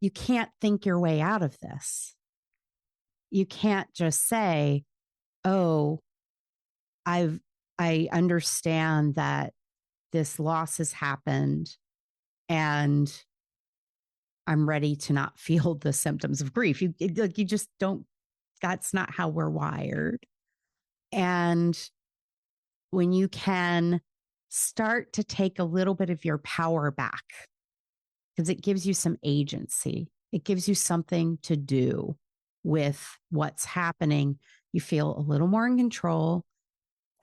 you can't think your way out of this. You can't just say, oh, I understand that this loss has happened and I'm ready to not feel the symptoms of grief. You just don't, that's not how we're wired. And when you can start to take a little bit of your power back, because it gives you some agency, it gives you something to do with what's happening. You feel a little more in control.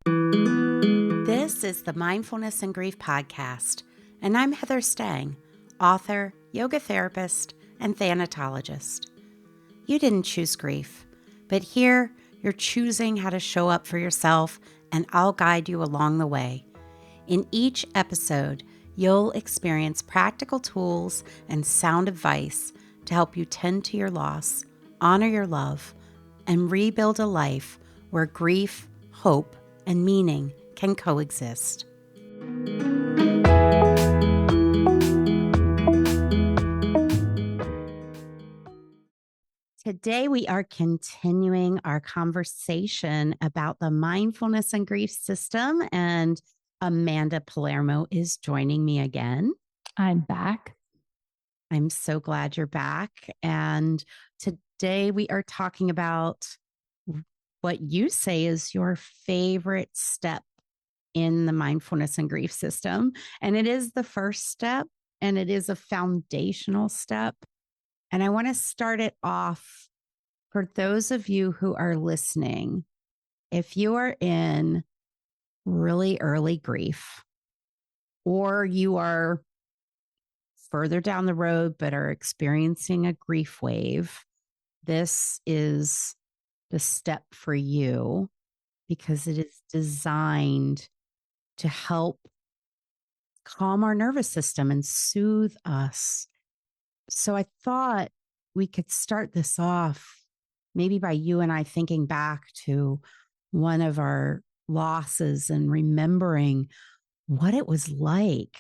This is the Mindfulness and Grief Podcast, and I'm Heather Stang, author, yoga therapist, and thanatologist. You didn't choose grief, but here you're choosing how to show up for yourself, and I'll guide you along the way. In each episode, you'll experience practical tools and sound advice to help you tend to your loss, honor your love, and rebuild a life where grief, hope, and meaning can coexist. Today, we are continuing our conversation about the Mindfulness and Grief System, and Amanda Palermo is joining me again. I'm back. I'm so glad you're back. And today we are talking about what you say is your favorite step in the Mindfulness and Grief System. And it is the first step, and it is a foundational step. And I want to start it off for those of you who are listening. If you are in really early grief, or you are further down the road but are experiencing a grief wave, this is the step for you, because it is designed to help calm our nervous system and soothe us. So I thought we could start this off maybe by you and I thinking back to one of our losses and remembering what it was like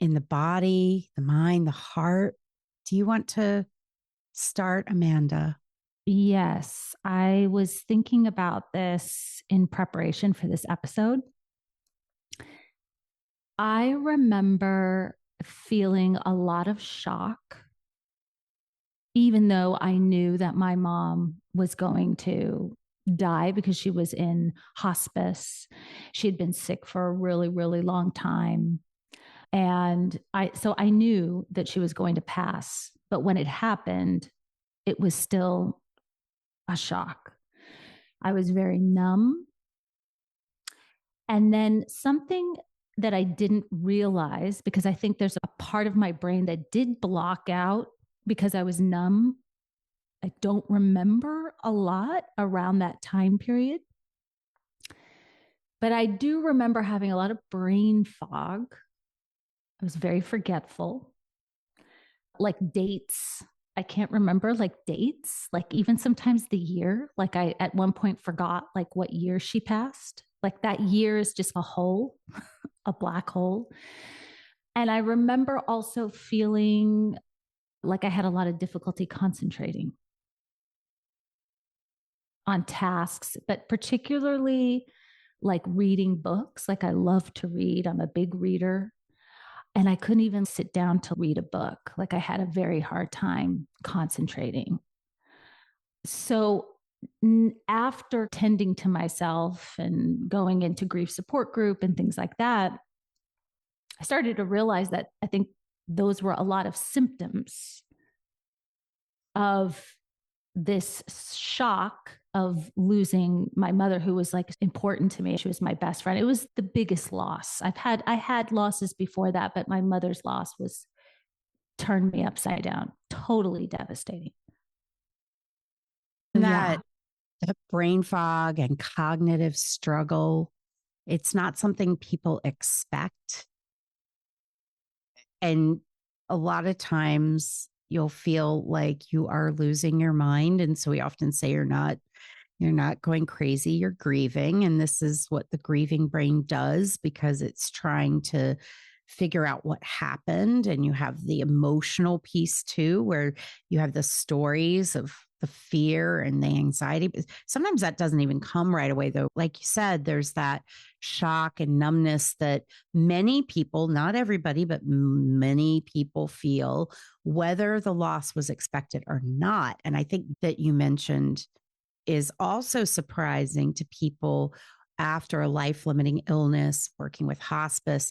in the body, the mind, the heart. Do you want to start, Amanda? Yes, I was thinking about this in preparation for this episode. I remember feeling a lot of shock, even though I knew that my mom was going to die because she was in hospice. She had been sick for a really, really long time. And I knew that she was going to pass. But when it happened, it was still a shock. I was very numb. And then something that I didn't realize, because I think there's a part of my brain that did block out because I was numb. I don't remember a lot around that time period. But I do remember having a lot of brain fog. I was very forgetful. Like dates, I can't remember like dates, like even sometimes the year. Like I at one point forgot like what year she passed. Like that year is just a hole, a black hole. And I remember also feeling like I had a lot of difficulty concentrating on tasks, but particularly like reading books. Like I love to read, I'm a big reader. And I couldn't even sit down to read a book. Like I had a very hard time concentrating. So after tending to myself and going into grief support group and things like that, I started to realize that I think those were a lot of symptoms of this shock of losing my mother, who was like important to me. She was my best friend. It was the biggest loss. I had losses before that, but my mother's loss was turned me upside down, totally devastating. That brain fog and cognitive struggle, it's not something people expect. And a lot of times you'll feel like you are losing your mind. And so we often say you're not going crazy, you're grieving. And this is what the grieving brain does, because it's trying to figure out what happened. And you have the emotional piece too, where you have the stories of the fear and the anxiety. But sometimes that doesn't even come right away, though. Like you said, there's that shock and numbness that many people, not everybody, but many people feel, whether the loss was expected or not. And I think that you mentioned is also surprising to people after a life-limiting illness, working with hospice.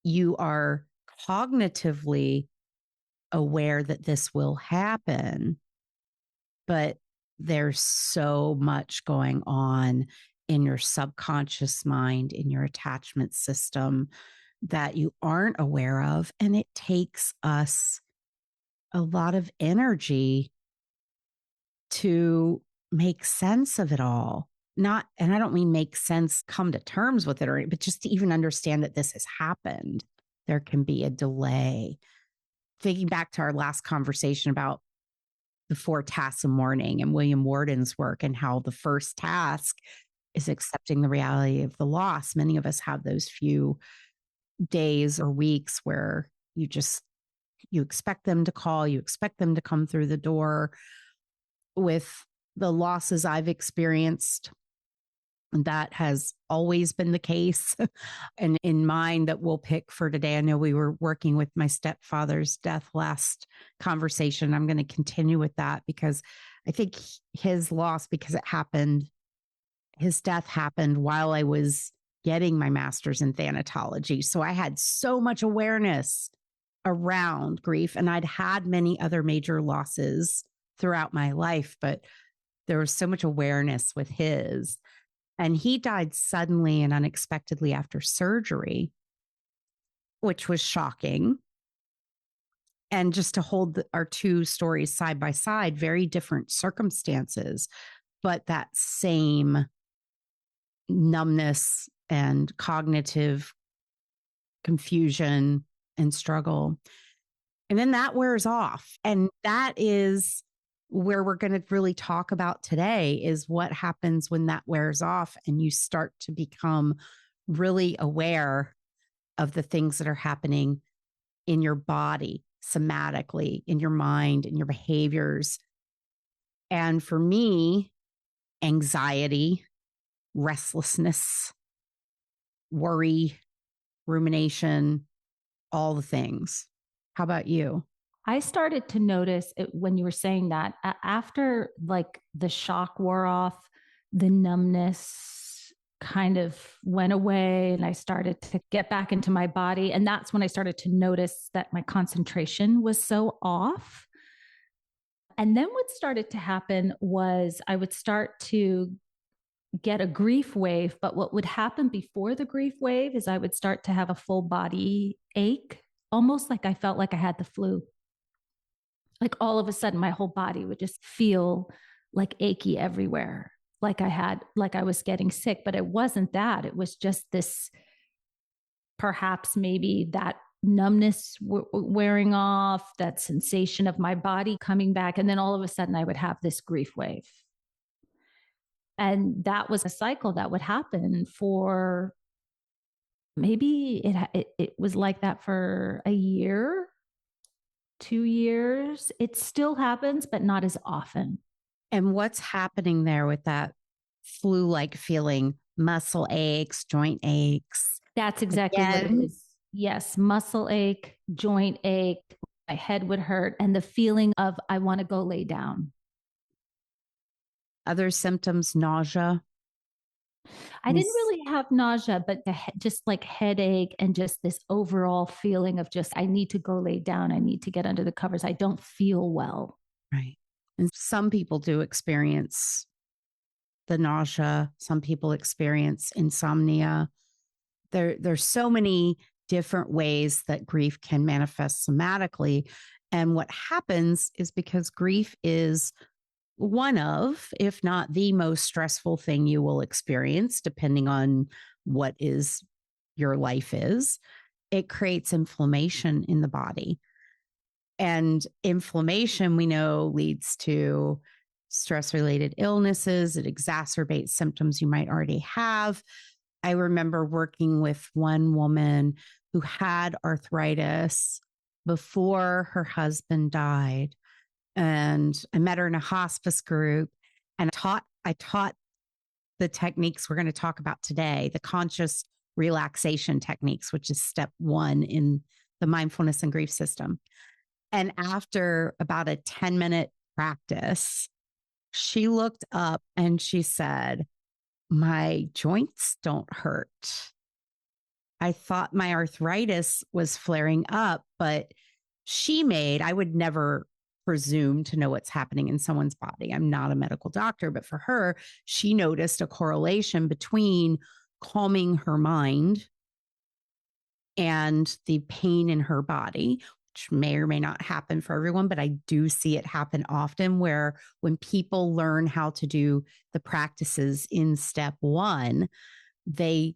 You are cognitively aware that this will happen, but there's so much going on in your subconscious mind, in your attachment system that you aren't aware of. And it takes us a lot of energy to make sense of it all. And I don't mean make sense, come to terms with it, but just to even understand that this has happened. There can be a delay. Thinking back to our last conversation about the 4 tasks of mourning and William Worden's work, and how the first task is accepting the reality of the loss. Many of us have those few days or weeks where you expect them to call, you expect them to come through the door. With the losses I've experienced, that has always been the case. And in mine that we'll pick for today, I know we were working with my stepfather's death last conversation. I'm going to continue with that because I think his loss, because his death happened while I was getting my master's in thanatology. So I had so much awareness around grief, and I'd had many other major losses throughout my life, but there was so much awareness with his. And he died suddenly and unexpectedly after surgery, which was shocking. And just to hold our two stories side by side, very different circumstances, but that same numbness and cognitive confusion and struggle. And then that wears off. And that is where we're going to really talk about today, is what happens when that wears off and you start to become really aware of the things that are happening in your body, somatically, in your mind, in your behaviors. And for me, anxiety, restlessness, worry, rumination, all the things. How about you? I started to notice it when you were saying that after like the shock wore off, the numbness kind of went away and I started to get back into my body. And that's when I started to notice that my concentration was so off. And then what started to happen was I would start to get a grief wave. But what would happen before the grief wave is I would start to have a full body ache, almost like I felt like I had the flu. Like all of a sudden, my whole body would just feel like achy everywhere, like I was getting sick, but it wasn't that. It was just this, perhaps maybe that numbness wearing off, that sensation of my body coming back. And then all of a sudden I would have this grief wave. And that was a cycle that would happen for maybe it was like that for a year, 2 years. It still happens, but not as often. And what's happening there with that flu-like feeling, muscle aches, joint aches? That's exactly what it is. Yes, muscle ache, joint ache, my head would hurt, and the feeling of I want to go lay down. Other symptoms, nausea? I didn't really have nausea, but just like headache and just this overall feeling of just, I need to go lay down. I need to get under the covers. I don't feel well. Right. And some people do experience the nausea. Some people experience insomnia. There's so many different ways that grief can manifest somatically. And what happens is, because grief is one of, if not the most stressful thing you will experience, depending on what is your life is, it creates inflammation in the body. And inflammation, we know, leads to stress-related illnesses. It exacerbates symptoms you might already have. I remember working with one woman who had arthritis before her husband died. And I met her in a hospice group and I taught the techniques we're going to talk about today, the conscious relaxation techniques, which is step one in the mindfulness and grief system. And after about a 10-minute practice, she looked up and she said, "My joints don't hurt. I thought my arthritis was flaring up, but I would never presume to know what's happening in someone's body. I'm not a medical doctor, but for her, she noticed a correlation between calming her mind and the pain in her body, which may or may not happen for everyone, but I do see it happen often where when people learn how to do the practices in step one, they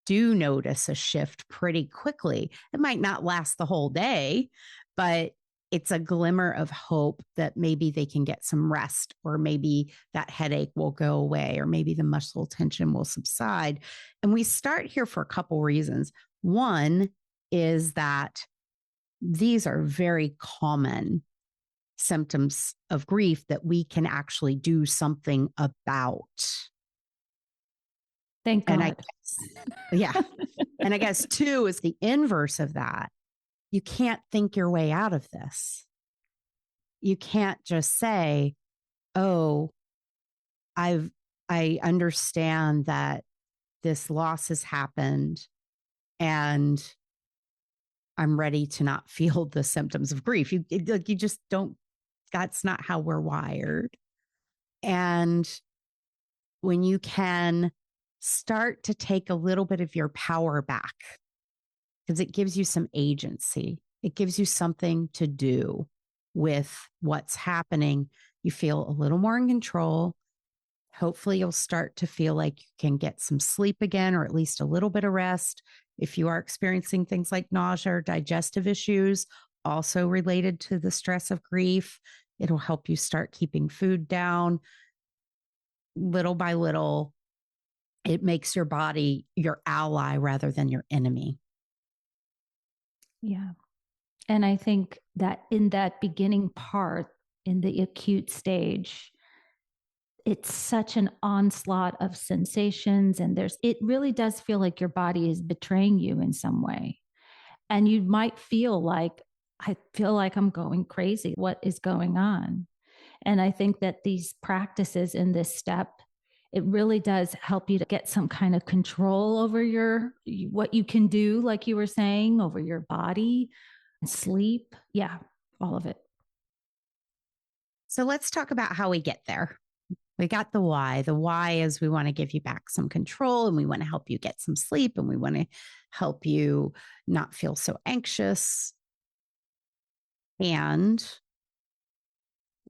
do notice a shift pretty quickly. It might not last the whole day, but it's a glimmer of hope that maybe they can get some rest, or maybe that headache will go away, or maybe the muscle tension will subside. And we start here for a couple reasons. One is that these are very common symptoms of grief that we can actually do something about. Thank And God. Yeah. And I guess two is the inverse of that. You can't think your way out of this. You can't just say, "Oh, I understand that this loss has happened and I'm ready to not feel the symptoms of grief." You just don't, that's not how we're wired. And when you can start to take a little bit of your power back, because it gives you some agency, it gives you something to do with what's happening. You feel a little more in control. Hopefully, you'll start to feel like you can get some sleep again, or at least a little bit of rest. If you are experiencing things like nausea or digestive issues, also related to the stress of grief, it'll help you start keeping food down. Little by little, it makes your body your ally rather than your enemy. Yeah. And I think that in that beginning part, in the acute stage, it's such an onslaught of sensations. And it really does feel like your body is betraying you in some way. And you might feel like, I feel like I'm going crazy. What is going on? And I think that these practices in this step, it really does help you to get some kind of control over what you can do, like you were saying, over your body, sleep. Yeah, all of it. So let's talk about how we get there. We got the why. The why is we want to give you back some control, and we want to help you get some sleep, and we want to help you not feel so anxious. And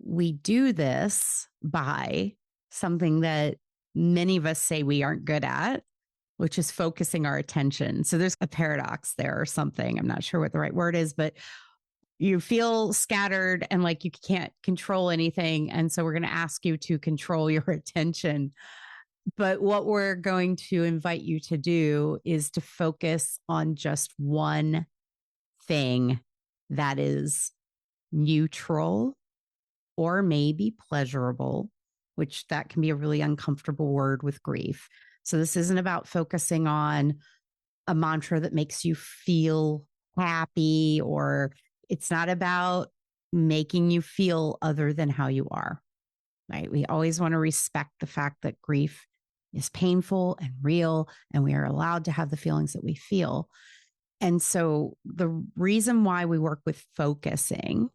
we do this by something that many of us say we aren't good at, which is focusing our attention. So there's a paradox there or something. I'm not sure what the right word is, but you feel scattered and like you can't control anything. And so we're going to ask you to control your attention. But what we're going to invite you to do is to focus on just one thing that is neutral or maybe pleasurable, which that can be a really uncomfortable word with grief. So this isn't about focusing on a mantra that makes you feel happy, or it's not about making you feel other than how you are, right? We always want to respect the fact that grief is painful and real, and we are allowed to have the feelings that we feel. And so the reason why we work with focusing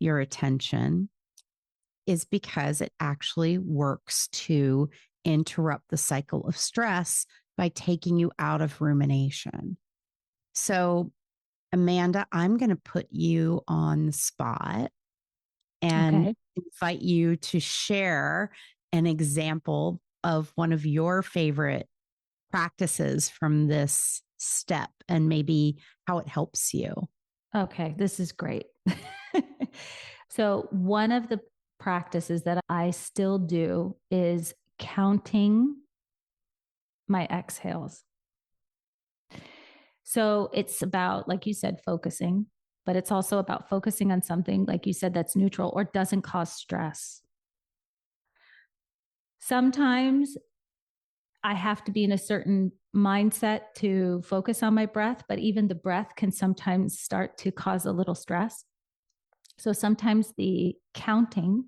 your attention is because it actually works to interrupt the cycle of stress by taking you out of rumination. So, Amanda, I'm going to put you on the spot and invite you to share an example of one of your favorite practices from this step and maybe how it helps you. Okay, this is great. So, one of the practices that I still do is counting my exhales. So it's about, like you said, focusing, but it's also about focusing on something, like you said, that's neutral or doesn't cause stress. Sometimes I have to be in a certain mindset to focus on my breath, but even the breath can sometimes start to cause a little stress. So sometimes the counting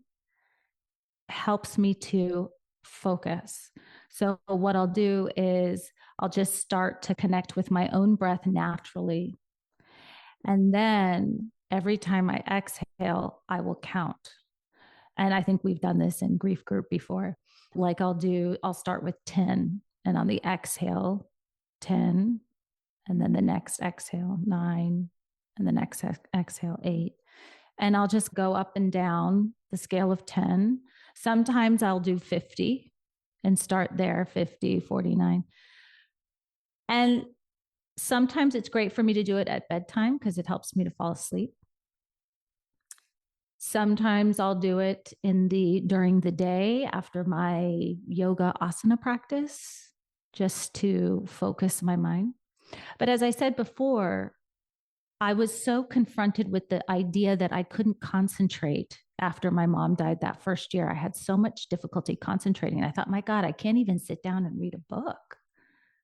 helps me to focus. So what I'll do is I'll just start to connect with my own breath naturally. And then every time I exhale, I will count. And I think we've done this in grief group before. Like I'll start with 10, and on the exhale, 10, and then the next exhale, 9, and the next exhale, 8. And I'll just go up and down the scale of 10. Sometimes I'll do 50 and start there, 50, 49. And sometimes it's great for me to do it at bedtime because it helps me to fall asleep. Sometimes I'll do it during the day after my yoga asana practice, just to focus my mind. But as I said before, I was so confronted with the idea that I couldn't concentrate after my mom died that first year. I had so much difficulty concentrating. I thought, my God, I can't even sit down and read a book.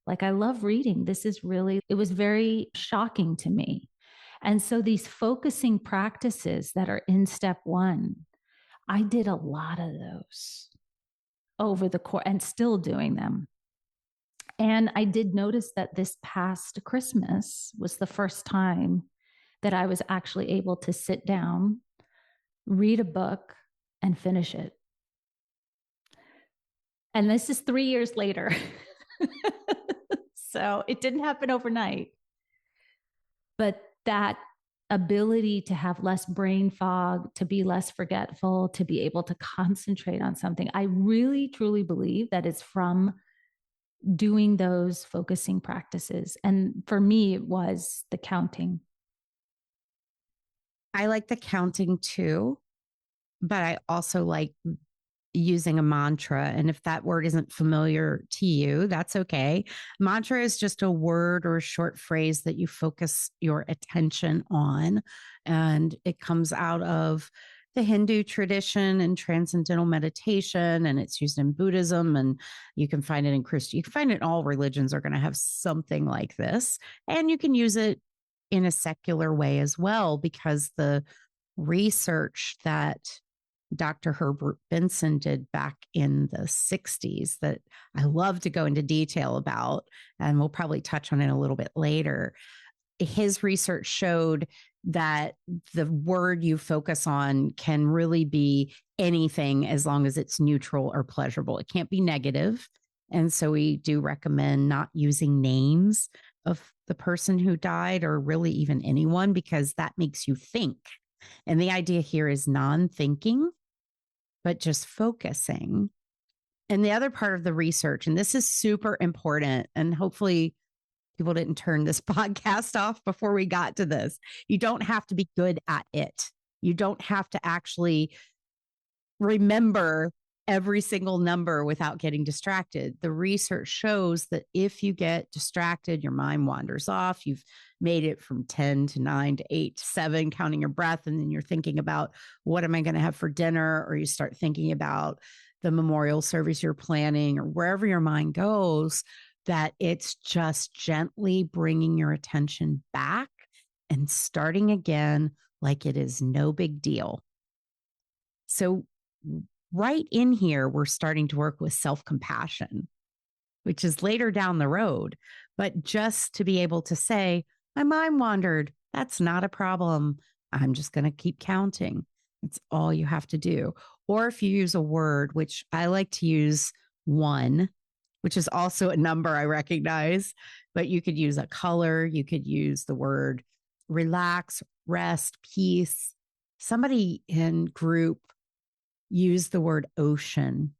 Like, I love reading. It was very shocking to me. And so these focusing practices that are in step 1, I did a lot of those over the course and still doing them. And I did notice that this past Christmas was the first time that I was actually able to sit down, read a book, and finish it. And this is 3 years later. So it didn't happen overnight. But that ability to have less brain fog, to be less forgetful, to be able to concentrate on something, I really, truly believe that is from doing those focusing practices. And for me, it was the counting. I like the counting too, but I also like using a mantra. And if that word isn't familiar to you, that's okay. Mantra is just a word or a short phrase that you focus your attention on. And it comes out of the Hindu tradition and transcendental meditation, and it's used in Buddhism, and you can find it in Christian. You can find it in all religions are going to have something like this. And you can use it in a secular way as well, because the research that Dr. Herbert Benson did back in the 60s that I love to go into detail about, and we'll probably touch on it a little bit later. His research showed that the word you focus on can really be anything as long as it's neutral or pleasurable. It can't be negative. And so we do recommend not using names of the person who died or really even anyone, because that makes you think. And the idea here is non-thinking, but just focusing. And the other part of the research, and this is super important, and hopefully people didn't turn this podcast off before we got to this. You don't have to be good at it. You don't have to actually remember every single number without getting distracted. The research shows that if you get distracted, your mind wanders off. You've made it from 10 to 9 to 8 to 7, counting your breath. And then you're thinking about, what am I going to have for dinner? Or you start thinking about the memorial service you're planning, or wherever your mind goes, that it's just gently bringing your attention back and starting again like it is no big deal. So right in here, we're starting to work with self-compassion, which is later down the road. But just to be able to say, my mind wandered, that's not a problem. I'm just going to keep counting. It's all you have to do. Or if you use a word, which I like to use 1, which is also a number I recognize, but you could use a color. You could use the word relax, rest, peace. Somebody in group used the word ocean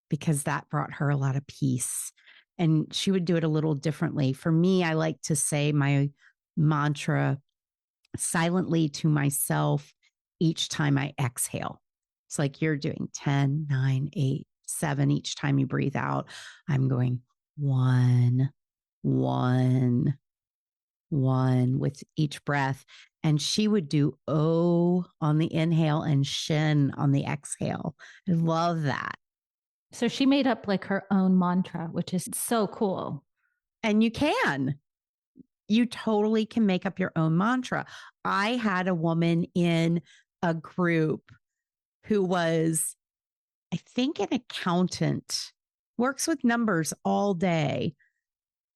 because that brought her a lot of peace. And she would do it a little differently. For me, I like to say my mantra silently to myself each time I exhale. It's like you're doing 10, 9, 8, 7. Each time you breathe out, I'm going one, one, one with each breath. And she would do oh on the inhale and shin on the exhale. I love that. So she made up like her own mantra, which is so cool. And you totally can make up your own mantra. I had a woman in a group who was, I think, an accountant, works with numbers all day.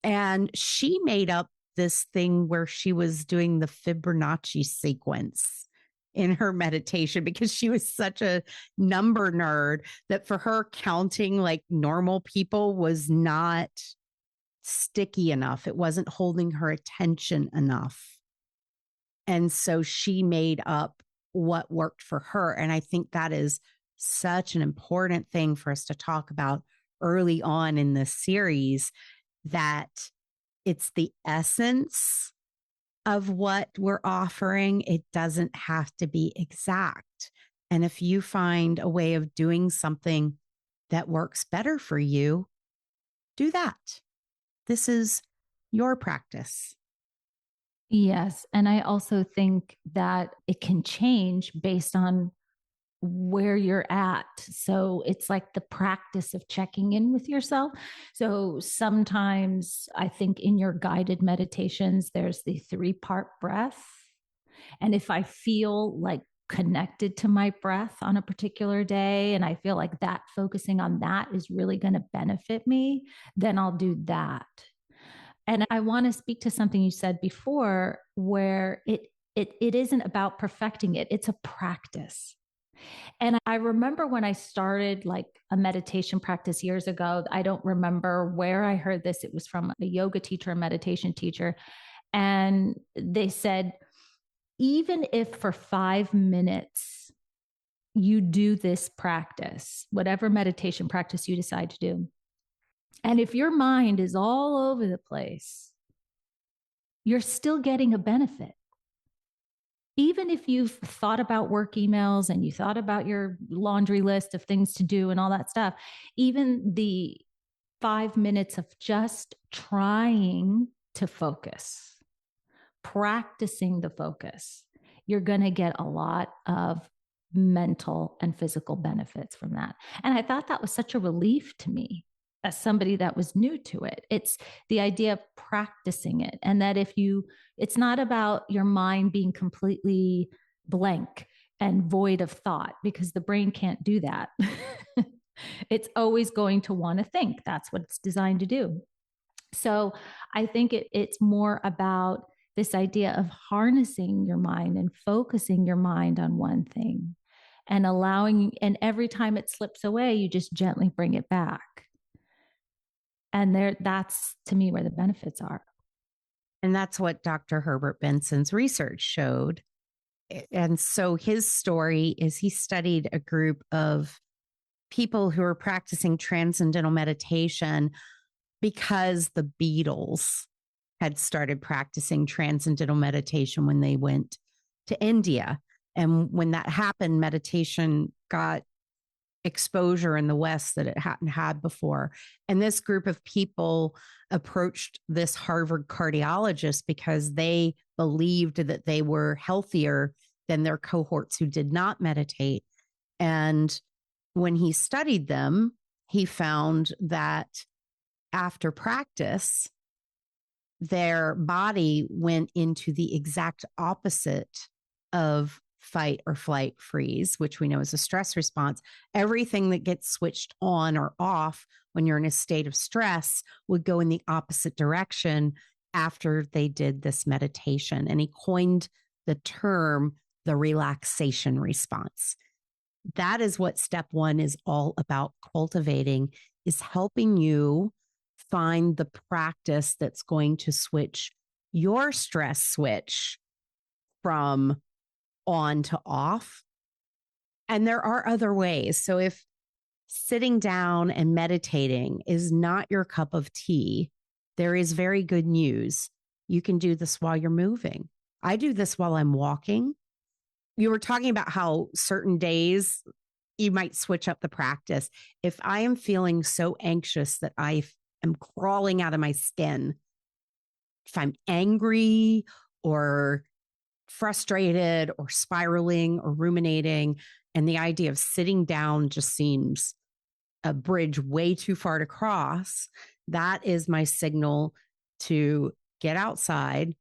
And she made up this thing where she was doing the Fibonacci sequence in her meditation because she was such a number nerd that for her, counting like normal people was not sticky enough. It wasn't holding her attention enough. And so she made up what worked for her. And I think that is such an important thing for us to talk about early on in this series, that it's the essence of what we're offering. It doesn't have to be exact. And if you find a way of doing something that works better for you, do that. This is your practice. Yes. And I also think that it can change based on where you're at. So it's like the practice of checking in with yourself. So sometimes I think in your guided meditations, there's the 3-part breath. And if I feel like connected to my breath on a particular day, and I feel like that focusing on that is really going to benefit me, then I'll do that. And I want to speak to something you said before, where it isn't about perfecting it. It's a practice. And I remember when I started like a meditation practice years ago, I don't remember where I heard this. It was from a yoga teacher, a meditation teacher. And they said, even if for 5 minutes you do this practice, whatever meditation practice you decide to do, and if your mind is all over the place, you're still getting a benefit. Even if you've thought about work emails and you thought about your laundry list of things to do and all that stuff, even the 5 minutes of just trying to focus, practicing the focus, you're going to get a lot of mental and physical benefits from that. And I thought that was such a relief to me as somebody that was new to it. It's the idea of practicing it. And that it's not about your mind being completely blank and void of thought, because the brain can't do that. It's always going to want to think. That's what it's designed to do. So I think it's more about this idea of harnessing your mind and focusing your mind on one thing and and every time it slips away, you just gently bring it back. And that's to me where the benefits are. And that's what Dr. Herbert Benson's research showed. And so his story is he studied a group of people who were practicing transcendental meditation because the Beatles had started practicing transcendental meditation when they went to India. And when that happened, meditation got exposure in the West that it hadn't had before. And this group of people approached this Harvard cardiologist because they believed that they were healthier than their cohorts who did not meditate. And when he studied them, he found that after practice, their body went into the exact opposite of fight or flight freeze, which we know is a stress response. Everything that gets switched on or off when you're in a state of stress would go in the opposite direction after they did this meditation. And he coined the term the relaxation response. That is what step one is all about cultivating, is helping you find the practice that's going to switch your stress switch from on to off. And there are other ways. So if sitting down and meditating is not your cup of tea, there is very good news. You can do this while you're moving. I do this while I'm walking. You were talking about how certain days you might switch up the practice. If I am feeling so anxious that I I'm crawling out of my skin. If I'm angry or frustrated or spiraling or ruminating, and the idea of sitting down just seems a bridge way too far to cross, that is my signal to get outside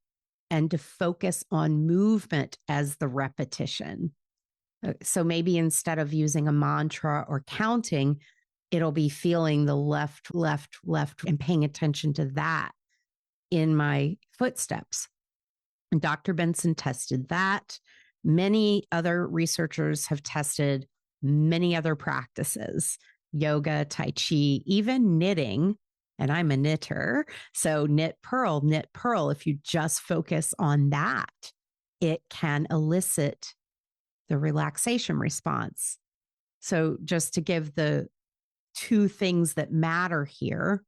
and to focus on movement as the repetition. So maybe instead of using a mantra or counting, it'll be feeling the left, left, left, and paying attention to that in my footsteps. And Dr. Benson tested that. Many other researchers have tested many other practices, yoga, Tai Chi, even knitting. And I'm a knitter. So knit, purl, knit, purl. If you just focus on that, it can elicit the relaxation response. So just to give the two things that matter here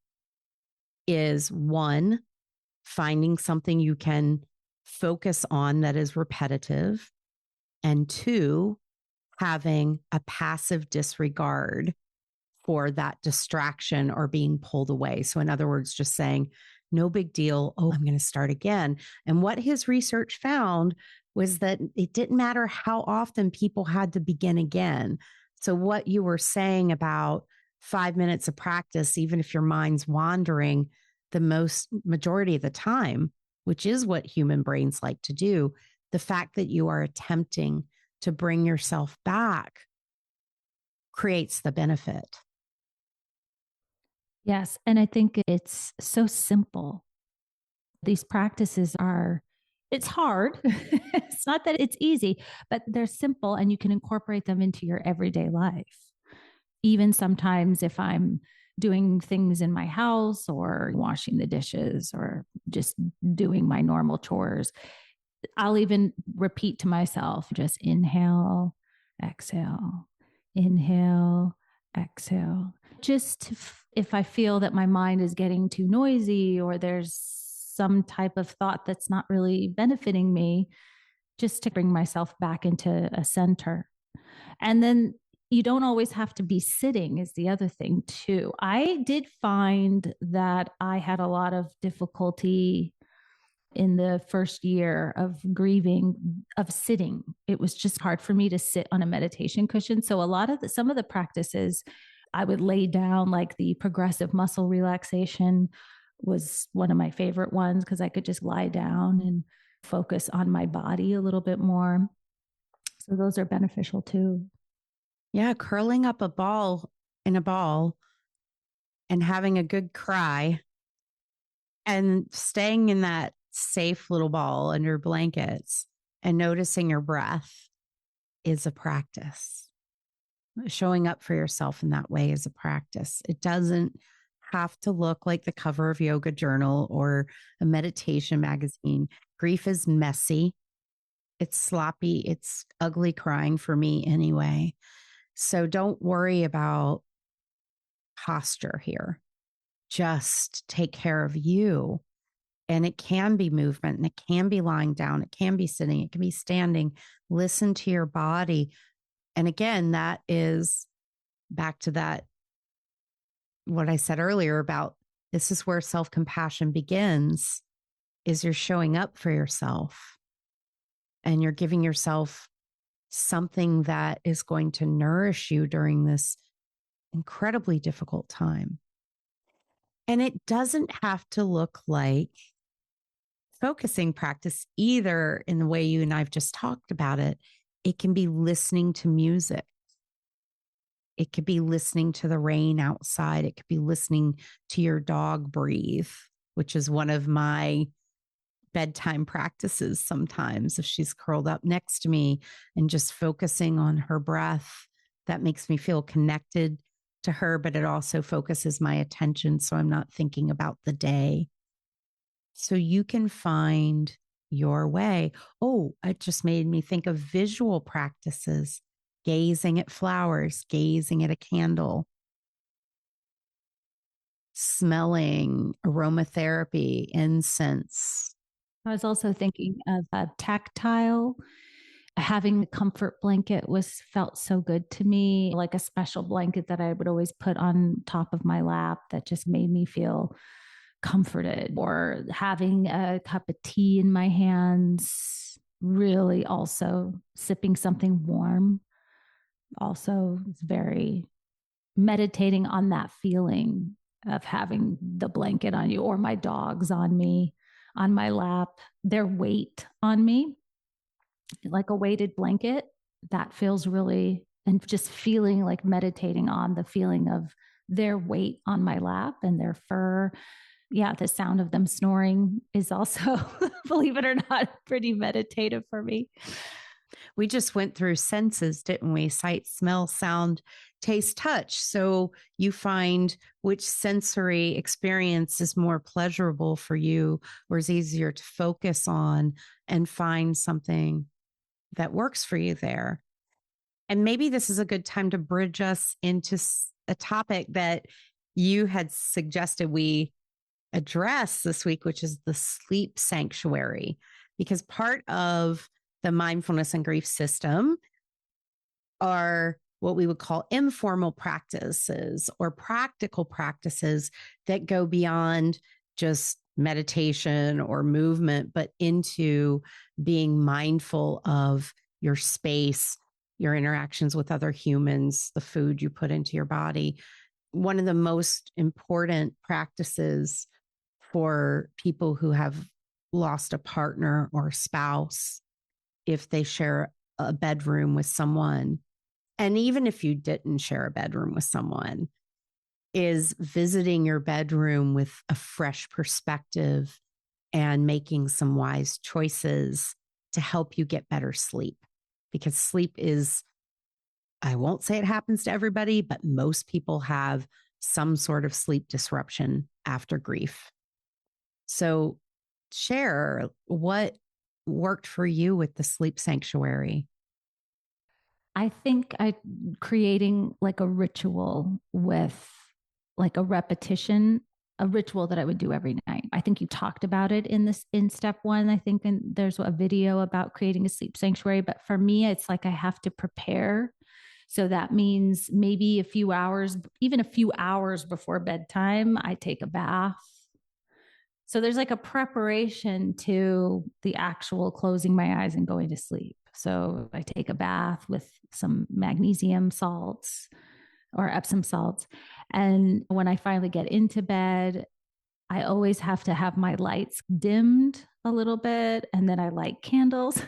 is one, finding something you can focus on that is repetitive, and two, having a passive disregard for that distraction or being pulled away. So in other words, just saying, no big deal. Oh, I'm going to start again. And what his research found was that it didn't matter how often people had to begin again. So what you were saying about 5 minutes of practice, even if your mind's wandering the majority of the time, which is what human brains like to do, the fact that you are attempting to bring yourself back creates the benefit. Yes. And I think it's so simple. These practices are, it's hard. It's not that it's easy, but they're simple and you can incorporate them into your everyday life. Even sometimes if I'm doing things in my house or washing the dishes or just doing my normal chores, I'll even repeat to myself, just inhale, exhale, inhale, exhale. Just if I feel that my mind is getting too noisy or there's some type of thought that's not really benefiting me, just to bring myself back into a center. And then you don't always have to be sitting, is the other thing, too. I did find that I had a lot of difficulty in the first year of grieving, of sitting. It was just hard for me to sit on a meditation cushion. So some of the practices I would lay down, like the progressive muscle relaxation was one of my favorite ones because I could just lie down and focus on my body a little bit more. So those are beneficial too. Yeah, curling up in a ball and having a good cry and staying in that safe little ball under blankets and noticing your breath is a practice. Showing up for yourself in that way is a practice. It doesn't have to look like the cover of Yoga Journal or a meditation magazine. Grief is messy. It's sloppy. It's ugly crying for me anyway. So don't worry about posture here. Just take care of you. And it can be movement and it can be lying down. It can be sitting. It can be standing. Listen to your body. And again, that is back to that, what I said earlier about this is where self-compassion begins, is you're showing up for yourself and you're giving yourself something that is going to nourish you during this incredibly difficult time. And it doesn't have to look like focusing practice either in the way you and I've just talked about it. It can be listening to music. It could be listening to the rain outside. It could be listening to your dog breathe, which is one of my bedtime practices sometimes. If she's curled up next to me and just focusing on her breath, that makes me feel connected to her, but it also focuses my attention so I'm not thinking about the day. So you can find your way. Oh, it just made me think of visual practices, gazing at flowers, gazing at a candle, smelling, aromatherapy, incense. I was also thinking of tactile Having the comfort blanket felt so good to me, like a special blanket that I would always put on top of my lap that just made me feel comforted. Or having a cup of tea in my hands, really also sipping something warm, also is very meditating on that feeling of having the blanket on you, or my dogs on me, on my lap, their weight on me, like a weighted blanket. That feels really, and just feeling like meditating on the feeling of their weight on my lap and their fur. Yeah, the sound of them snoring is also, believe it or not, pretty meditative for me. We just went through senses, didn't we? Sight, smell, sound, taste, touch. So you find which sensory experience is more pleasurable for you or is easier to focus on and find something that works for you there. And maybe this is a good time to bridge us into a topic that you had suggested we address this week, which is the sleep sanctuary, because part of the mindfulness and grief system are what we would call informal practices or practical practices that go beyond just meditation or movement, but into being mindful of your space, your interactions with other humans, the food you put into your body. One of the most important practices for people who have lost a partner or a spouse, if they share a bedroom with someone, and even if you didn't share a bedroom with someone, is visiting your bedroom with a fresh perspective and making some wise choices to help you get better sleep. Because sleep is, I won't say it happens to everybody, but most people have some sort of sleep disruption after grief. So share what worked for you with the sleep sanctuary. I think creating like a ritual with like a repetition, a ritual that I would do every night. I think you talked about it in step one. I think there's a video about creating a sleep sanctuary, but for me, it's like I have to prepare. So that means maybe a few hours, even a few hours before bedtime, I take a bath. So there's like a preparation to the actual closing my eyes and going to sleep. So I take a bath with some magnesium salts or Epsom salts. And when I finally get into bed, I always have to have my lights dimmed a little bit. And then I light candles.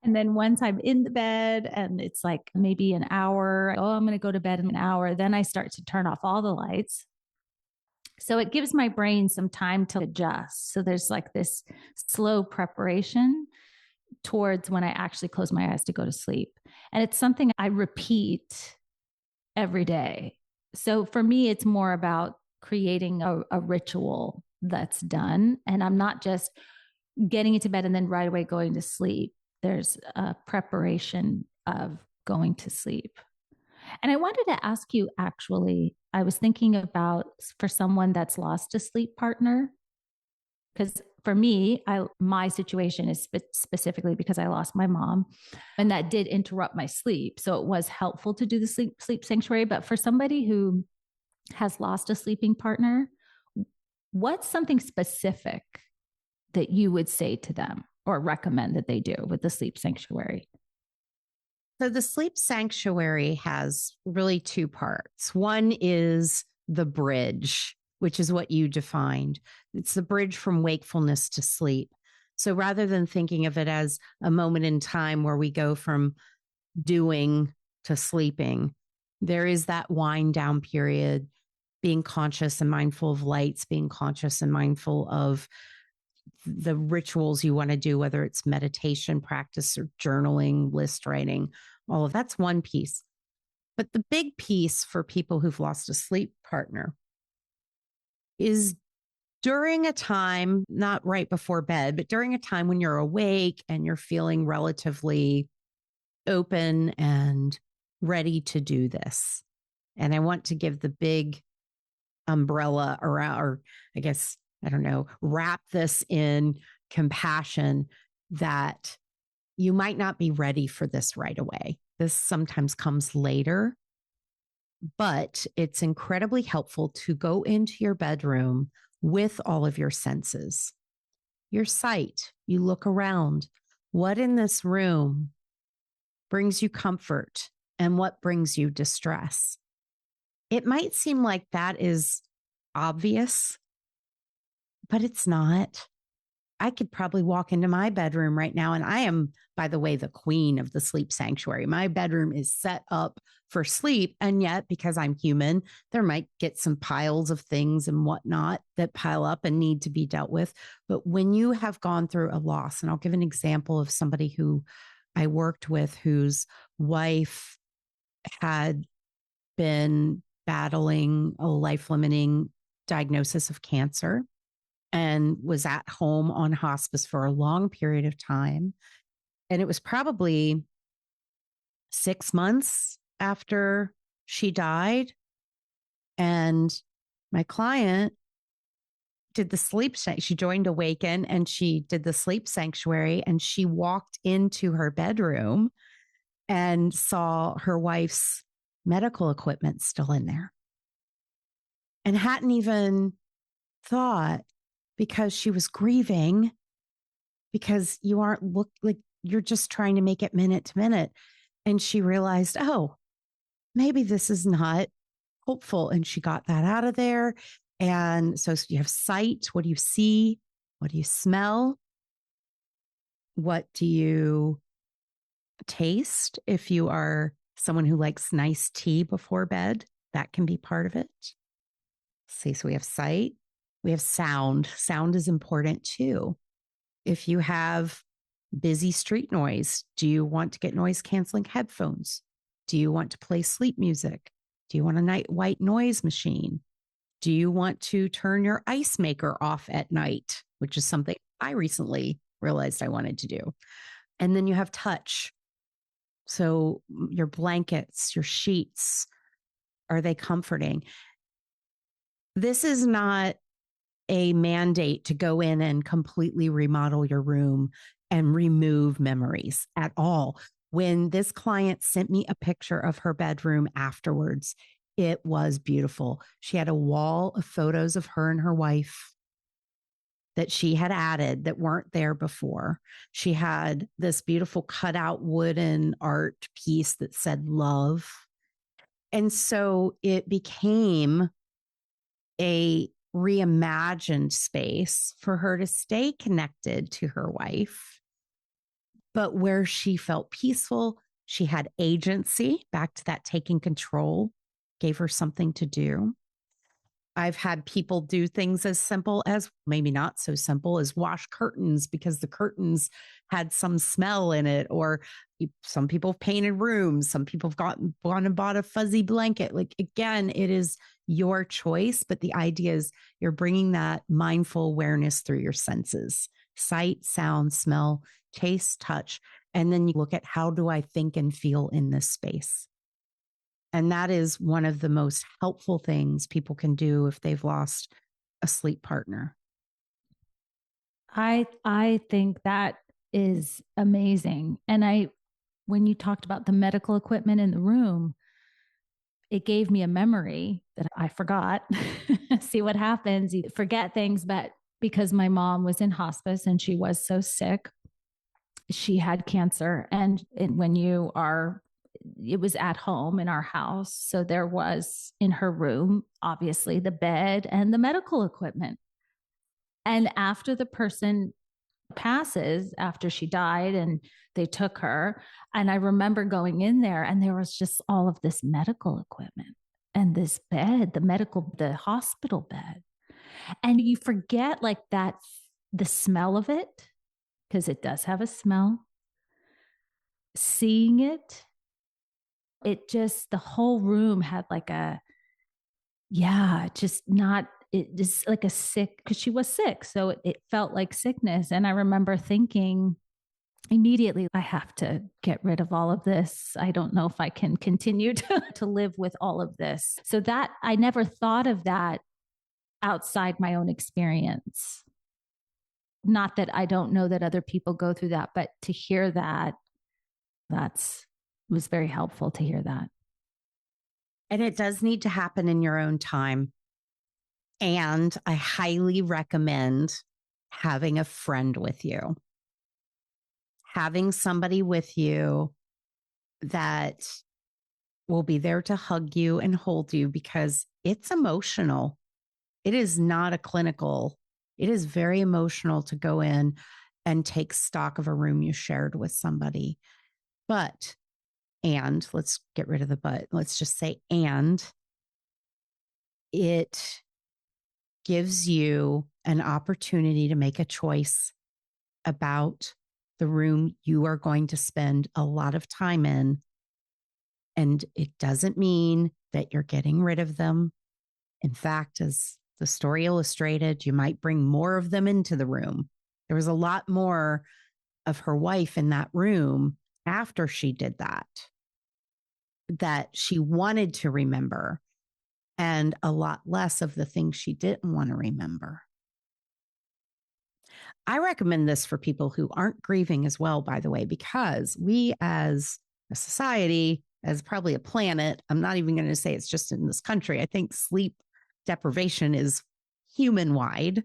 And then once I'm in the bed and it's like maybe an hour, oh, I'm going to go to bed in an hour, then I start to turn off all the lights. So it gives my brain some time to adjust. So there's like this slow preparation towards when I actually close my eyes to go to sleep. And it's something I repeat every day. So for me, it's more about creating a ritual that's done. And I'm not just getting into bed and then right away going to sleep. There's a preparation of going to sleep. And I wanted to ask you, actually, I was thinking about for someone that's lost a sleep partner, because for me, my situation is specifically because I lost my mom, and that did interrupt my sleep. So it was helpful to do the sleep sanctuary. But for somebody who has lost a sleeping partner, what's something specific that you would say to them or recommend that they do with the sleep sanctuary? So the sleep sanctuary has really two parts. One is the bridge, which is what you defined. It's the bridge from wakefulness to sleep. So rather than thinking of it as a moment in time where we go from doing to sleeping, there is that wind down period, being conscious and mindful of lights, being conscious and mindful of the rituals you want to do, whether it's meditation practice or journaling, list writing, all of that's one piece. But the big piece for people who've lost a sleep partner is during a time, not right before bed, but during a time when you're awake and you're feeling relatively open and ready to do this. And I want to give the big umbrella around, or I guess, I don't know, wrap this in compassion that you might not be ready for this right away. This sometimes comes later, but it's incredibly helpful to go into your bedroom with all of your senses. Your sight, you look around. What in this room brings you comfort and what brings you distress? It might seem like that is obvious, but it's not. I could probably walk into my bedroom right now, and I am, by the way, the queen of the sleep sanctuary. My bedroom is set up for sleep. And yet, because I'm human, there might get some piles of things and whatnot that pile up and need to be dealt with. But when you have gone through a loss, and I'll give an example of somebody who I worked with whose wife had been battling a life-limiting diagnosis of cancer and was at home on hospice for a long period of time. And it was probably 6 months after she died. And my client did the sleep, she joined Awaken and she did the sleep sanctuary, and she walked into her bedroom and saw her wife's medical equipment still in there and hadn't even thought, because she was grieving, because you aren't like you're just trying to make it minute to minute. And she realized, oh, maybe this is not hopeful. And she got that out of there. And so you have sight. What do you see? What do you smell? What do you taste? If you are someone who likes nice tea before bed, that can be part of it. See, so we have sight. We have sound. Sound is important too. If you have busy street noise, do you want to get noise canceling headphones? Do you want to play sleep music? Do you want a white noise machine? Do you want to turn your ice maker off at night, which is something I recently realized I wanted to do? And then you have touch. So your blankets, your sheets, are they comforting? This is not a mandate to go in and completely remodel your room and remove memories at all. When this client sent me a picture of her bedroom afterwards, it was beautiful. She had a wall of photos of her and her wife that she had added that weren't there before. She had this beautiful cutout wooden art piece that said love. And so it became a reimagined space for her to stay connected to her wife, but where she felt peaceful. She had agency, back to that taking control, gave her something to do. I've had people do things as simple as, maybe not so simple, as wash curtains because the curtains had some smell in it. Or some people have painted rooms. Some people have gone and bought a fuzzy blanket. Like, again, it is your choice. But the idea is you're bringing that mindful awareness through your senses: sight, sound, smell, taste, touch. And then you look at, how do I think and feel in this space? And that is one of the most helpful things people can do if they've lost a sleep partner. I think that is amazing. And when you talked about the medical equipment in the room, it gave me a memory that I forgot. See what happens. You forget things, but because my mom was in hospice and she was so sick, she had cancer. And when you are, it was at home in our house. So there was in her room, obviously, the bed and the medical equipment. And after the person passes, after she died and they took her, and I remember going in there and there was just all of this medical equipment and this bed, the hospital bed. And you forget like that, the smell of it, because it does have a smell. Seeing it, the whole room had like it just like a sick, because she was sick. So it felt like sickness. And I remember thinking immediately, I have to get rid of all of this. I don't know if I can continue to live with all of this. So that I never thought of that outside my own experience. not that I don't know that other people go through that, but to hear that, was very helpful to hear that. And it does need to happen in your own time. And I highly recommend having a friend with you, having somebody with you that will be there to hug you and hold you, because it's emotional. It is not a clinical, it is very emotional to go in and take stock of a room you shared with somebody. But, and let's get rid of the but, let's just say, and it gives you an opportunity to make a choice about the room you are going to spend a lot of time in. And it doesn't mean that you're getting rid of them. In fact, as the story illustrated, you might bring more of them into the room. There was a lot more of her wife in that room after she did that she wanted to remember, and a lot less of the things she didn't want to remember. I recommend this for people who aren't grieving as well, by the way, because we as a society, as probably a planet, I'm not even going to say it's just in this country. I think sleep deprivation is human wide,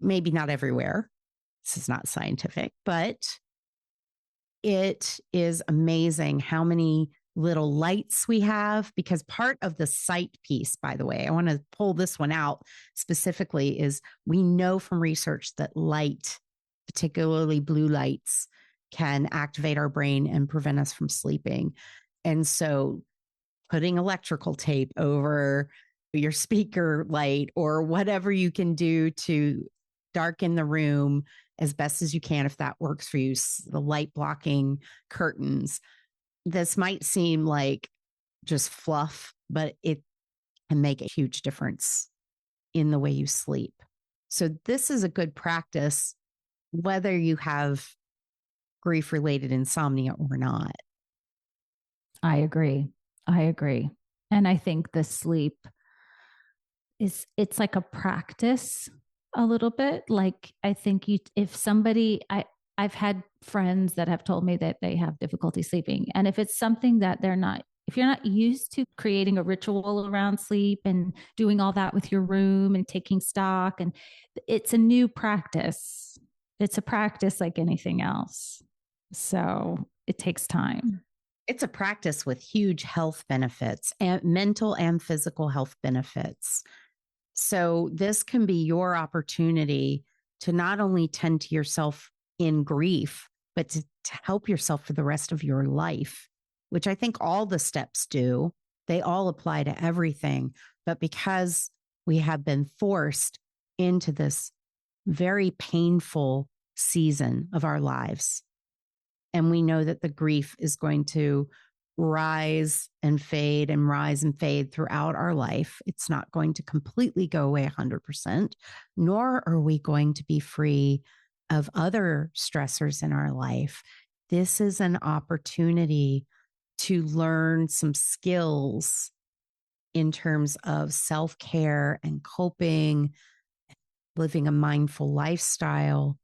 maybe not everywhere. This is not scientific, but it is amazing how many little lights we have, because part of the sight piece, by the way, I want to pull this one out specifically, is we know from research that light, particularly blue lights, can activate our brain and prevent us from sleeping. And so putting electrical tape over your speaker light or whatever you can do to darken the room as best as you can, if that works for you, the light blocking curtains. This might seem like just fluff, but it can make a huge difference in the way you sleep. So this is a good practice, whether you have grief-related insomnia or not. I agree. And I think the sleep it's like a practice a little bit. Like I think if somebody, I've had friends that have told me that they have difficulty sleeping. And if it's something that if you're not used to creating a ritual around sleep and doing all that with your room and taking stock, and it's a new practice. It's a practice like anything else. So it takes time. It's a practice with huge health benefits, and mental and physical health benefits. So this can be your opportunity to not only tend to yourself in grief, but to help yourself for the rest of your life, which I think all the steps do. They all apply to everything. But because we have been forced into this very painful season of our lives, and we know that the grief is going to rise and fade and rise and fade throughout our life. It's not going to completely go away 100%, nor are we going to be free of other stressors in our life. This is an opportunity to learn some skills in terms of self-care and coping, living a mindful lifestyle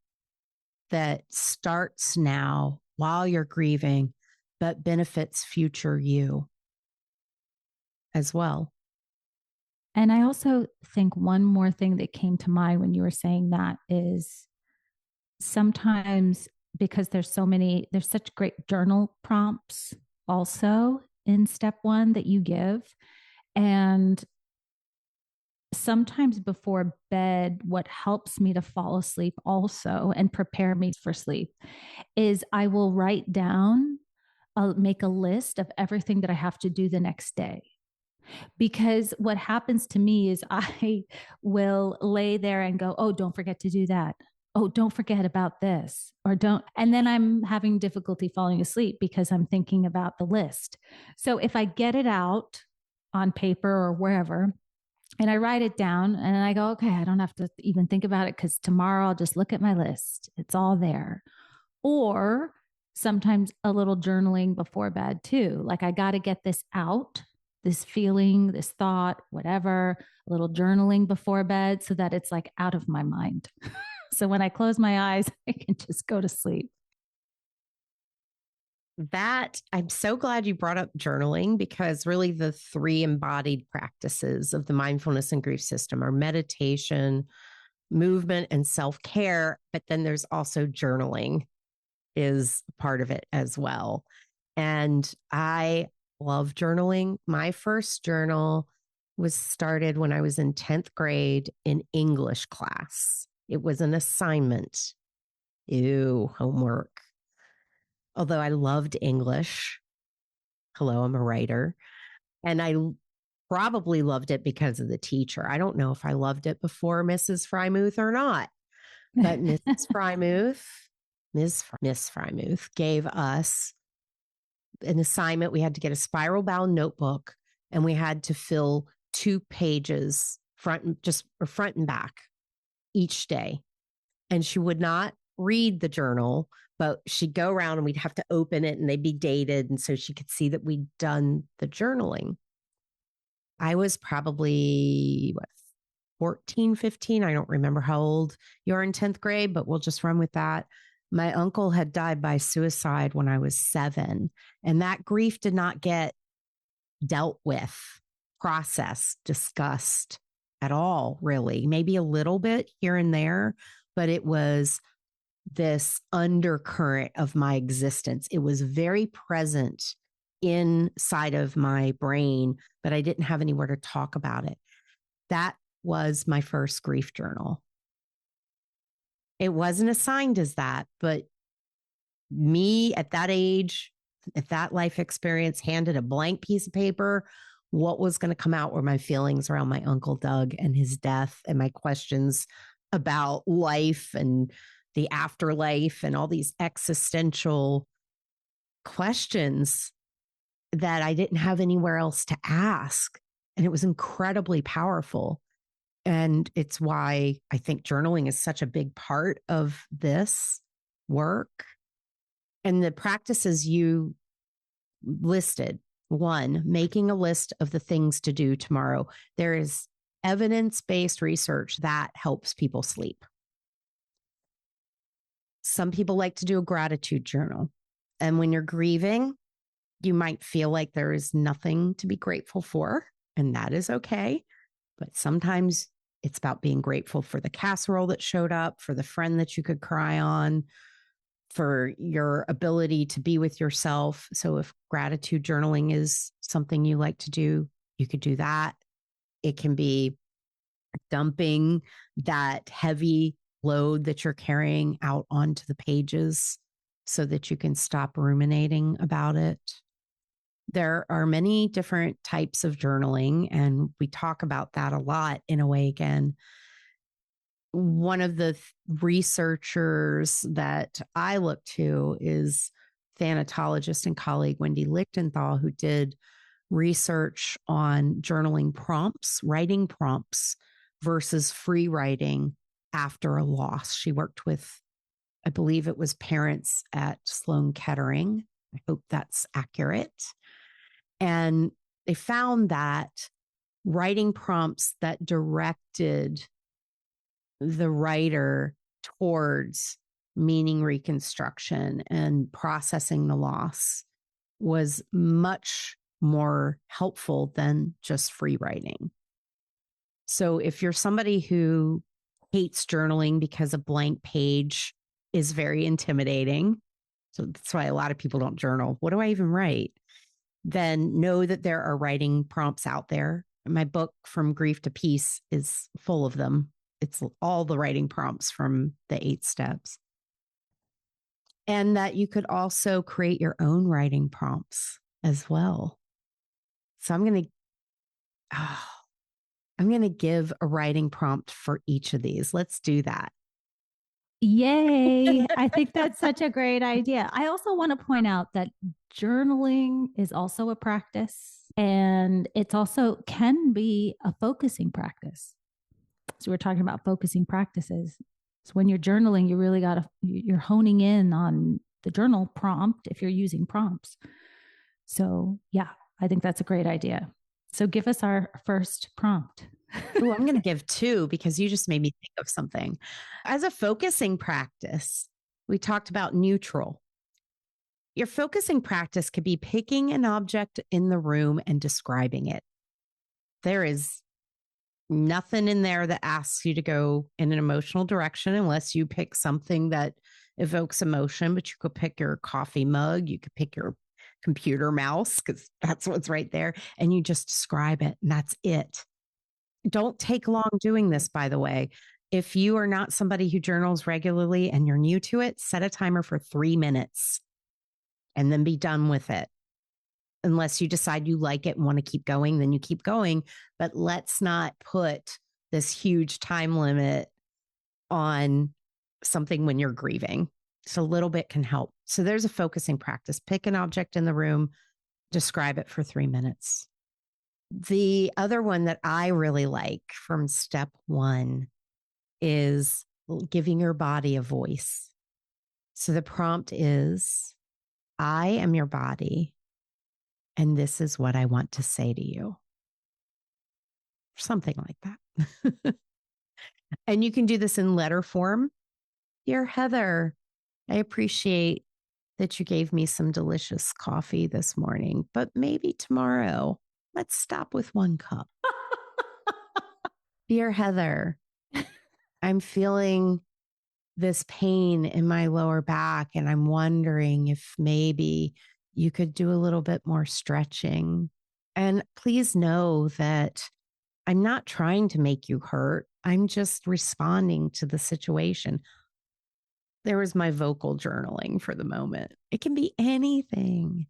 that starts now while you're grieving, but benefits future you as well. And I also think one more thing that came to mind when you were saying that is sometimes, because there's such great journal prompts also in step 1 that you give. And sometimes before bed, what helps me to fall asleep also and prepare me for sleep is I will write down, I'll make a list of everything that I have to do the next day. Because what happens to me is I will lay there and go, oh, don't forget to do that. Oh, don't forget about this, or don't. And then I'm having difficulty falling asleep because I'm thinking about the list. So if I get it out on paper or wherever, and I write it down and I go, okay, I don't have to even think about it because tomorrow I'll just look at my list. It's all there. Or sometimes a little journaling before bed too. Like I got to get this out, this feeling, this thought, whatever, a little journaling before bed so that it's like out of my mind. So when I close my eyes, I can just go to sleep. That I'm so glad you brought up journaling, because really the three embodied practices of the mindfulness and grief system are meditation, movement, and self-care. But then there's also journaling is part of it as well. And I love journaling. My first journal was started when I was in 10th grade in English class. It was an assignment. Ew, homework. Although I loved English. Hello, I'm a writer. And I probably loved it because of the teacher. I don't know if I loved it before Mrs. Frymuth or not, but Mrs. Frymuth, Miss Frymuth gave us an assignment. We had to get a spiral bound notebook and we had to fill 2 pages front and back each day. And she would not read the journal, but she'd go around and we'd have to open it and they'd be dated. And so she could see that we'd done the journaling. I was probably 14, 15. I don't remember how old you're in 10th grade, but we'll just run with that. My uncle had died by suicide when I was 7, and that grief did not get dealt with, processed, discussed at all, really. Maybe a little bit here and there, but it was this undercurrent of my existence. It was very present inside of my brain, but I didn't have anywhere to talk about it. That was my first grief journal. It wasn't assigned as that, but me at that age, at that life experience, handed a blank piece of paper. What was going to come out were my feelings around my Uncle Doug and his death, and my questions about life and the afterlife and all these existential questions that I didn't have anywhere else to ask. And it was incredibly powerful. And it's why I think journaling is such a big part of this work. And the practices you listed: 1, making a list of the things to do tomorrow. There is evidence-based research that helps people sleep. Some people like to do a gratitude journal. And when you're grieving, you might feel like there is nothing to be grateful for, and that is okay. But sometimes it's about being grateful for the casserole that showed up, for the friend that you could cry on, for your ability to be with yourself. So if gratitude journaling is something you like to do, you could do that. It can be dumping that heavy load that you're carrying out onto the pages so that you can stop ruminating about it. There are many different types of journaling, and we talk about that a lot in Awaken. One of the researchers that I look to is thanatologist and colleague Wendy Lichtenthal, who did research on journaling prompts, writing prompts versus free writing after a loss. She worked with, I believe it was parents at Sloan Kettering. I hope that's accurate. And they found that writing prompts that directed the writer towards meaning reconstruction and processing the loss was much more helpful than just free writing. So if you're somebody who hates journaling because a blank page is very intimidating, so that's why a lot of people don't journal. What do I even write? Then know that there are writing prompts out there. My book, From Grief to Peace, is full of them. It's all the writing prompts from the 8 steps. And that you could also create your own writing prompts as well. So I'm going to give a writing prompt for each of these. Let's do that. Yay. I think that's such a great idea. I also want to point out that journaling is also a practice, and it's also can be a focusing practice. So we're talking about focusing practices. So when you're journaling, you're honing in on the journal prompt if you're using prompts. So yeah, I think that's a great idea. So give us our first prompt. Oh, I'm going to give two because you just made me think of something. As a focusing practice, we talked about neutral. Your focusing practice could be picking an object in the room and describing it. There is nothing in there that asks you to go in an emotional direction unless you pick something that evokes emotion, but you could pick your coffee mug, you could pick your computer mouse because that's what's right there, and you just describe it, and that's it. Don't take long doing this, by the way. If you are not somebody who journals regularly and you're new to it, set a timer for 3 minutes and then be done with it. Unless you decide you like it and want to keep going, then you keep going. But let's not put this huge time limit on something when you're grieving. So a little bit can help. So there's a focusing practice. Pick an object in the room, describe it for 3 minutes. The other one that I really like from step 1 is giving your body a voice. So the prompt is, I am your body, and this is what I want to say to you. Something like that. And you can do this in letter form. Dear Heather, I appreciate that you gave me some delicious coffee this morning, but maybe tomorrow, let's stop with 1 cup. Dear Heather, I'm feeling this pain in my lower back, and I'm wondering if maybe you could do a little bit more stretching. And please know that I'm not trying to make you hurt. I'm just responding to the situation. There was my vocal journaling for the moment. It can be anything,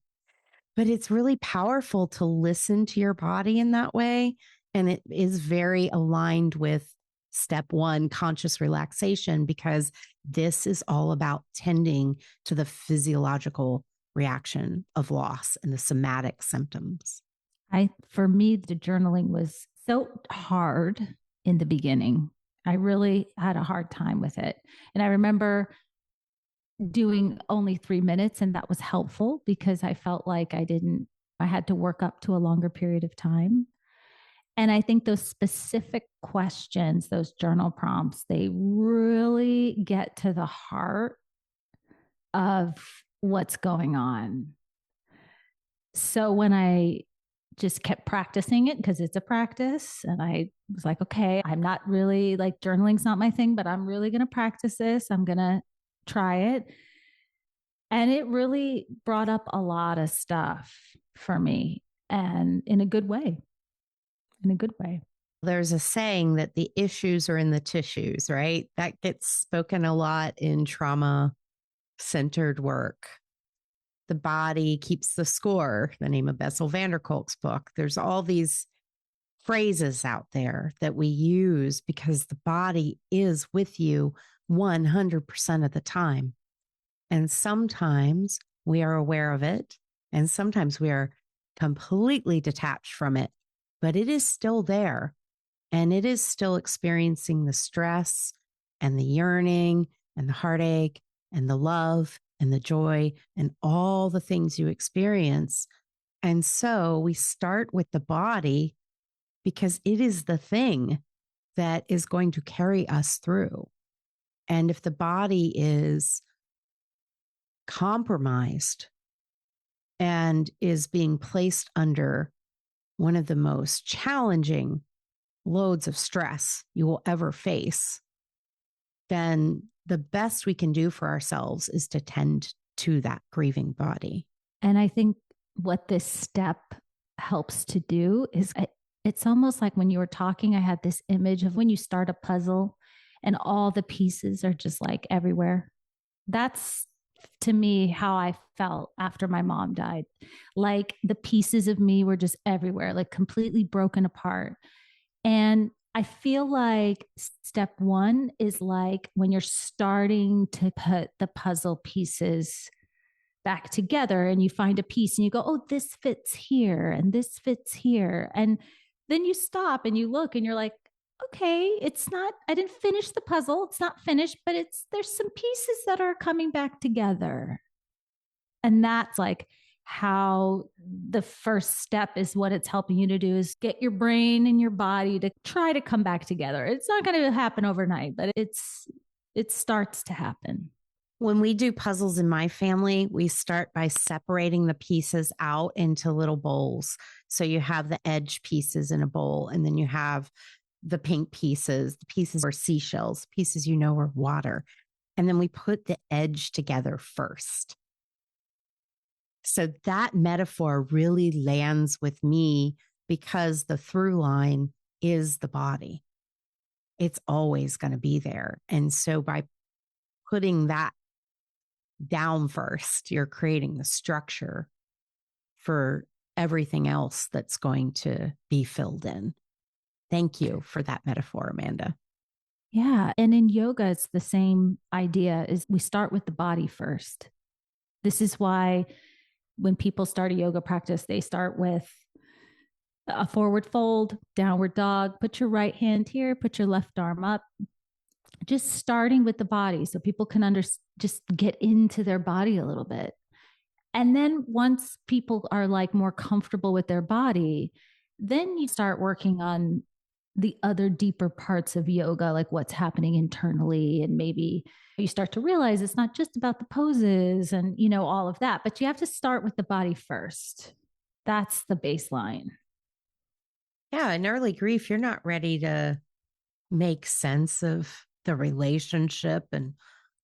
but it's really powerful to listen to your body in that way. And it is very aligned with step 1, conscious relaxation, because this is all about tending to the physiological reaction of loss and the somatic symptoms. For me, the journaling was so hard in the beginning. I really had a hard time with it. And I remember doing only 3 minutes, and that was helpful because I felt like I had to work up to a longer period of time. And I think those specific questions, those journal prompts, they really get to the heart of what's going on. So when I just kept practicing it, because it's a practice, and I was like, okay, I'm not really like, journaling's not my thing, but I'm really going to practice this. I'm going to try it. And it really brought up a lot of stuff for me, and in a good way. In a good way. There's a saying that the issues are in the tissues, right? That gets spoken a lot in trauma centered work. The body keeps the score, the name of Bessel van der Kolk's book. There's all these phrases out there that we use because the body is with you 100% of the time. And sometimes we are aware of it, and sometimes we are completely detached from it, but it is still there, and it is still experiencing the stress and the yearning and the heartache and the love and the joy and all the things you experience. And so we start with the body because it is the thing that is going to carry us through. And if the body is compromised and is being placed under one of the most challenging loads of stress you will ever face, then the best we can do for ourselves is to tend to that grieving body. And I think what this step helps to do is, it's almost like when you were talking, I had this image of when you start a puzzle and all the pieces are just like everywhere. That's, to me, how I felt after my mom died. Like the pieces of me were just everywhere, like completely broken apart. And I feel like step 1 is like when you're starting to put the puzzle pieces back together, and you find a piece and you go, oh, this fits here and this fits here. And then you stop and you look and you're like, okay, it's not, I didn't finish the puzzle. It's not finished, but there's some pieces that are coming back together. And that's like how the first step is what it's helping you to do is get your brain and your body to try to come back together. It's not going to happen overnight, but it starts to happen. When we do puzzles in my family, we start by separating the pieces out into little bowls. So you have the edge pieces in a bowl, and then you have the pink pieces. The pieces are seashells, pieces are water. And then we put the edge together first. So that metaphor really lands with me because the through line is the body. It's always going to be there. And so by putting that down first, you're creating the structure for everything else that's going to be filled in. Thank you for that metaphor, Amanda. Yeah. And in yoga, it's the same idea is we start with the body first. This is why when people start a yoga practice, they start with a forward fold, downward dog, put your right hand here, put your left arm up, just starting with the body so people can just get into their body a little bit. And then once people are like more comfortable with their body, then you start working on the other deeper parts of yoga, like what's happening internally. And maybe you start to realize it's not just about the poses and, all of that, but you have to start with the body first. That's the baseline. Yeah. In early grief, you're not ready to make sense of the relationship and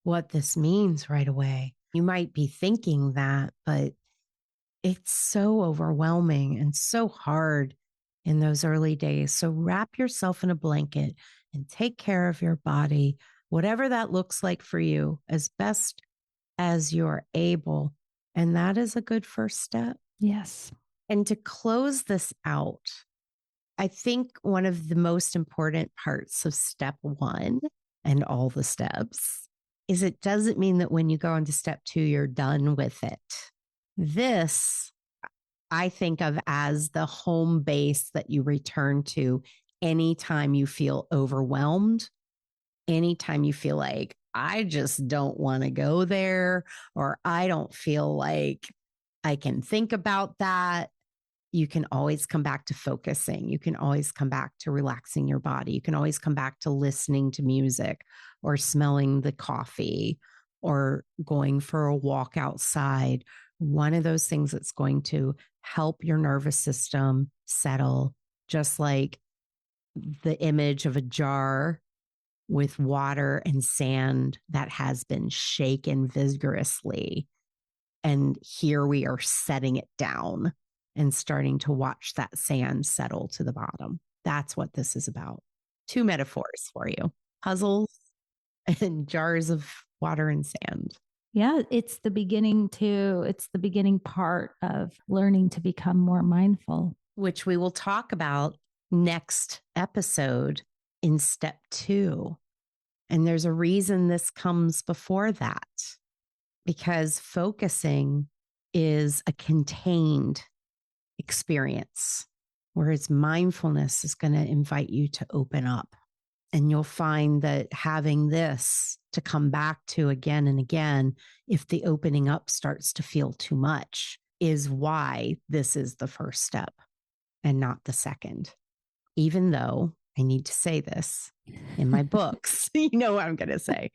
what this means right away. You might be thinking that, but it's so overwhelming and so hard in those early days. So wrap yourself in a blanket and take care of your body, whatever that looks like for you, as best as you're able. And that is a good first step. Yes. And to close this out, I think one of the most important parts of step 1 and all the steps is it doesn't mean that when you go into step 2, you're done with it. This I think of as the home base that you return to anytime you feel overwhelmed, anytime you feel like, I just don't want to go there, or I don't feel like I can think about that. You can always come back to focusing. You can always come back to relaxing your body. You can always come back to listening to music or smelling the coffee or going for a walk outside. One of those things that's going to help your nervous system settle, just like the image of a jar with water and sand that has been shaken vigorously. And here we are setting it down and starting to watch that sand settle to the bottom. That's what this is about. 2 metaphors for you: puzzles and jars of water and sand. Yeah, it's the beginning too. It's the beginning part of learning to become more mindful, which we will talk about next episode in step 2. And there's a reason this comes before that, because focusing is a contained experience, whereas mindfulness is going to invite you to open up. And you'll find that having this to come back to again and again, if the opening up starts to feel too much, is why this is the first step and not the second. Even though I need to say this in my books, you know what I'm going to say.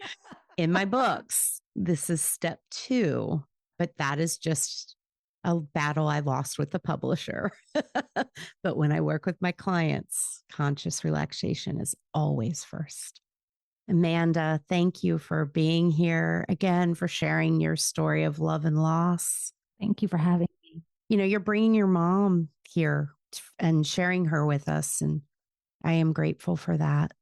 In my books, this is step 2, but that is just a battle I lost with the publisher. But when I work with my clients, conscious relaxation is always first. Amanda, thank you for being here again, for sharing your story of love and loss. Thank you for having me. You're bringing your mom here and sharing her with us, and I am grateful for that.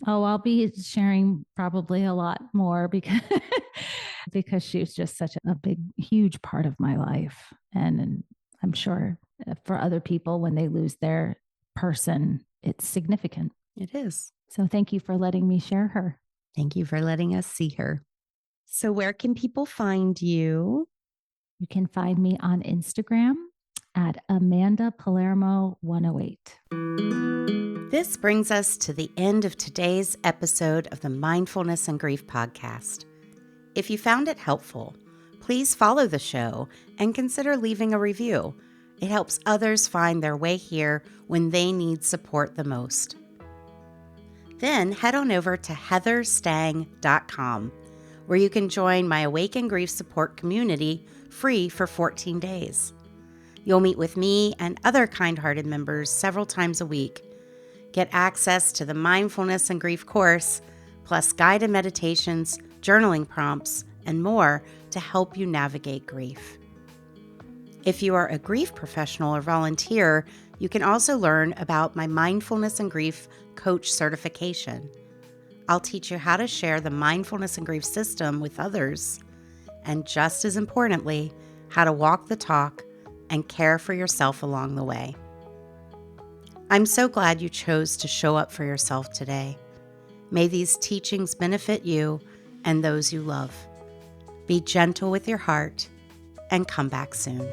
Oh, I'll be sharing probably a lot more because she was just such a big, huge part of my life. And I'm sure for other people, when they lose their person, it's significant. It is. So thank you for letting me share her. Thank you for letting us see her. So where can people find you? You can find me on Instagram at Amanda Palermo 108. This brings us to the end of today's episode of the Mindfulness and Grief Podcast. If you found it helpful, please follow the show and consider leaving a review. It helps others find their way here when they need support the most. Then head on over to heatherstang.com, where you can join my Awaken Grief Support community free for 14 days. You'll meet with me and other kind-hearted members several times a week, get access to the Mindfulness and Grief course, plus guided meditations, journaling prompts, and more to help you navigate grief. If you are a grief professional or volunteer, you can also learn about my Mindfulness and Grief Coach certification. I'll teach you how to share the Mindfulness and Grief System with others, and just as importantly, how to walk the talk and care for yourself along the way. I'm so glad you chose to show up for yourself today. May these teachings benefit you and those you love. Be gentle with your heart and come back soon.